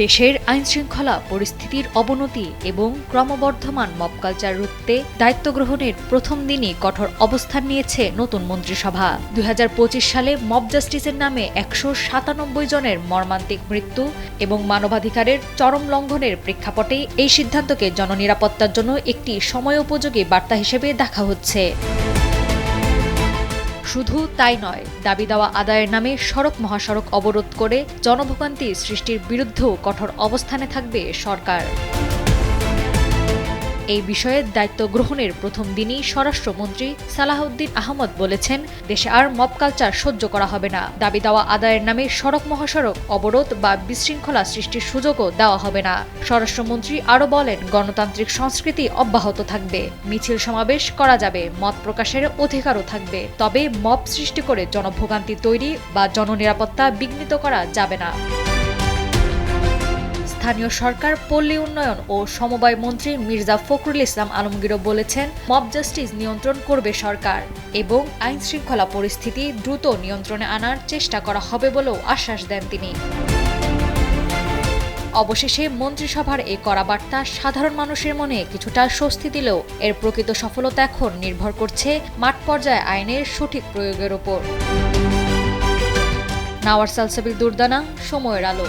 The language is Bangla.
দেশের আইনশৃঙ্খলা পরিস্থিতির অবনতি এবং ক্রমবর্ধমান মব কালচার রুখতে দায়িত্ব গ্রহণের প্রথম দিনই কঠোর অবস্থান নিয়েছে নতুন মন্ত্রিসভা। ২০২৫ সালে মব জাস্টিসের নামে ১৯৭ জনের মর্মান্তিক মৃত্যু এবং মানবাধিকারের চরম লঙ্ঘনের প্রেক্ষাপটে এই সিদ্ধান্তকে জননিরাপত্তার জন্য একটি সময়োপযোগী বার্তা হিসেবে দেখা হচ্ছে। শুধু তাই নয়, দাবি দেওয়া আদায়ের নামে সড়ক মহাসড়ক অবরোধ করে জনভোগান্তি সৃষ্টির বিরুদ্ধেও কঠোর অবস্থানে থাকবে সরকার। এই বিষয়ে দায়িত্ব গ্রহণের প্রথম দিনই স্বরাষ্ট্রমন্ত্রী সালাহউদ্দিন আহমদ বলেছেন, দেশে আর মব কালচার সহ্য করা হবে না। দাবি দেওয়া আদায়ের নামে সড়ক মহাসড়ক অবরোধ বা বিশৃঙ্খলা সৃষ্টির সুযোগও দেওয়া হবে না। স্বরাষ্ট্রমন্ত্রী আরও বলেন, গণতান্ত্রিক সংস্কৃতি অব্যাহত থাকবে, মিছিল সমাবেশ করা যাবে, মত প্রকাশের অধিকারও থাকবে, তবে মব সৃষ্টি করে জনভোগান্তি তৈরি বা জননিরাপত্তা বিঘ্নিত করা যাবে না। স্থানীয় সরকার, পল্লী উন্নয়ন ও সমবায় মন্ত্রী মির্জা ফখরুল ইসলাম আলমগীরও বলেছেন, মব জাস্টিস নিয়ন্ত্রণ করবে সরকার এবং আইনশৃঙ্খলা পরিস্থিতি দ্রুত নিয়ন্ত্রণে আনার চেষ্টা করা হবে বলেও আশ্বাস দেন তিনি। অবশেষে মন্ত্রিসভার এই কড়া বার্তা সাধারণ মানুষের মনে কিছুটা স্বস্তি দিলেও এর প্রকৃত সফলতা এখন নির্ভর করছে মাঠ পর্যায়ে আইনের সঠিক প্রয়োগের ওপর। নাওয়ার সালসাবিল দুর্দানা, সময়ের আলো।